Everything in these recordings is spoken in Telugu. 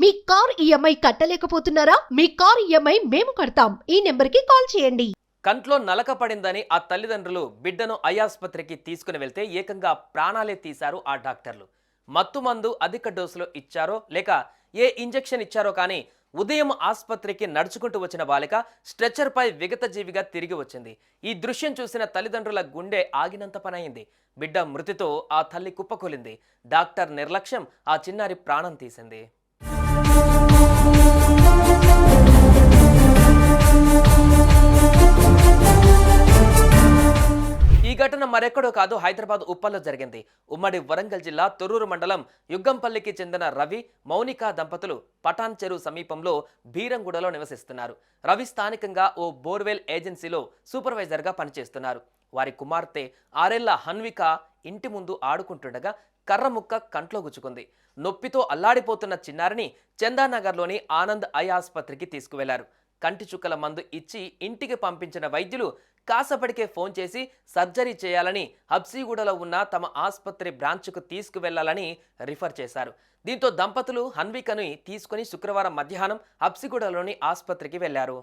మీ కార్ ఈఎంఐ కట్టలేకపోతున్నారా? మీ కార్ ఈఎంఐ మేము కడతాం. ఈ నెంబర్కి కాల్ చేయండి. కంట్లో నలక పడిందని ఆ తల్లిదండ్రులు బిడ్డను ఐ ఆసుపత్రికి తీసుకుని వెళ్తే ఏకంగా ప్రాణాలే తీశారు ఆ డాక్టర్లు. మత్తు మందు అధిక డోసులో ఇచ్చారో లేక ఏ ఇంజెక్షన్ ఇచ్చారో కానీ ఉదయం ఆసుపత్రికి నడుచుకుంటూ వచ్చిన బాలిక స్ట్రెచర్పై విగతజీవిగా తిరిగి వచ్చింది. ఈ దృశ్యం చూసిన తల్లిదండ్రుల గుండె ఆగినంత పనయింది. బిడ్డ మృతితో ఆ తల్లి కుప్పకూలింది. డాక్టర్ నిర్లక్ష్యం ఆ చిన్నారి ప్రాణం తీసింది. ఈ ఘటన మరెక్కడో కాదు, హైదరాబాద్ ఉప్పల్లో జరిగింది. ఉమ్మడి వరంగల్ జిల్లా తొర్రూరు మండలం యుగ్గంపల్లికి చెందిన రవి, మౌనిక దంపతులు పటాన్ చెరువు సమీపంలో బీరంగూడలో నివసిస్తున్నారు. రవి స్థానికంగా ఓ బోర్వెల్ ఏజెన్సీలో సూపర్వైజర్గా పనిచేస్తున్నారు. వారి కుమార్తె 6 ఏళ్ల హన్విక ఇంటి ముందు ఆడుకుంటుండగా కర్ర ముక్క కంట్లో గుచ్చుకుంది. నొప్పితో అల్లాడిపోతున్న చిన్నారిని చందానగర్లోని ఆనంద్ ఐ ఆసుపత్రికి తీసుకువెళ్లారు. కంటి చుక్కల మందు ఇచ్చి ఇంటికి పంపించిన వైద్యులు కాసేపటికే ఫోన్ చేసి సర్జరీ చేయాలని హబ్సీగూడలో ఉన్న తమ ఆసుపత్రి బ్రాంచ్కు తీసుకువెళ్లాలని రిఫర్ చేశారు. దీంతో దంపతులు హన్వికను తీసుకుని శుక్రవారం మధ్యాహ్నం హబ్సీగూడలోని ఆసుపత్రికి వెళ్లారు.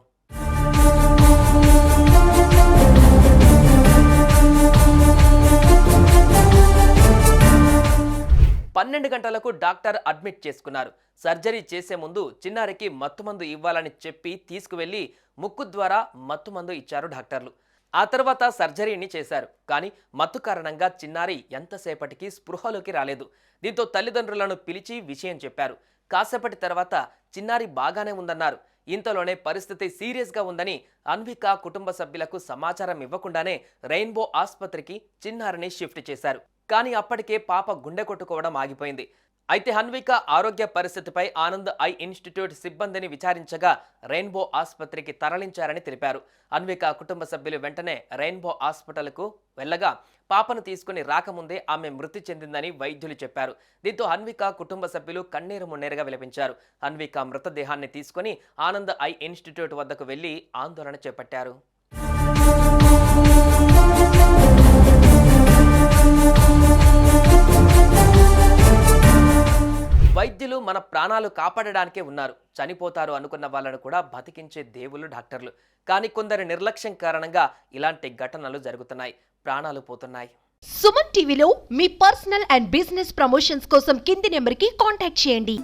12 గంటలకు డాక్టర్ అడ్మిట్ చేసుకున్నారు. సర్జరీ చేసే ముందు చిన్నారికి మత్తుమందు ఇవ్వాలని చెప్పి తీసుకువెళ్లి ముక్కు ద్వారా మత్తుమందు ఇచ్చారు డాక్టర్లు. ఆ తర్వాత సర్జరీని చేశారు. కానీ మత్తు కారణంగా చిన్నారి ఎంతసేపటికి స్పృహలోకి రాలేదు. దీంతో తల్లిదండ్రులను పిలిచి విషయం చెప్పారు. కాసేపటి తర్వాత చిన్నారి బాగానే ఉందన్నారు. ఇంతలోనే పరిస్థితి సీరియస్గా ఉందని అన్విక కుటుంబ సభ్యులకు సమాచారం ఇవ్వకుండానే రెయిన్బో ఆసుపత్రికి చిన్నారిని షిఫ్ట్ చేశారు. కానీ అప్పటికే పాప గుండె కొట్టుకోవడం ఆగిపోయింది. అయితే హన్విక ఆరోగ్య పరిస్థితిపై ఆనంద్ ఐ ఇన్స్టిట్యూట్ సిబ్బందిని విచారించగా రెయిన్బో ఆసుపత్రికి తరలించారని తెలిపారు. హన్విక కుటుంబ సభ్యులు వెంటనే రెయిన్బో హాస్పిటల్కు వెళ్ళగా పాపను తీసుకుని రాకముందే ఆమె మృతి చెందిందని వైద్యులు చెప్పారు. దీంతో హన్విక కుటుంబ సభ్యులు కన్నీరు మున్నీరుగా విలపించారు. హన్విక మృతదేహాన్ని తీసుకుని ఆనంద్ ఐ ఇన్స్టిట్యూట్ వద్దకు వెళ్లి ఆందోళన చేపట్టారు. వైద్యులు మన ప్రాణాలు కాపాడడానికే ఉన్నారు. చనిపోతారు అనుకున్న వాళ్ళను కూడా బతికించే దేవుళ్ళు డాక్టర్లు. కానీ కొందరి నిర్లక్ష్యం కారణంగా ఇలాంటి ఘటనలు జరుగుతున్నాయి, ప్రాణాలు పోతున్నాయి. సుమన్ టీవీలో మీ పర్సనల్ అండ్ బిజినెస్ ప్రమోషన్స్ కోసం కింది నెంబర్కి కాంటాక్ట్ చేయండి.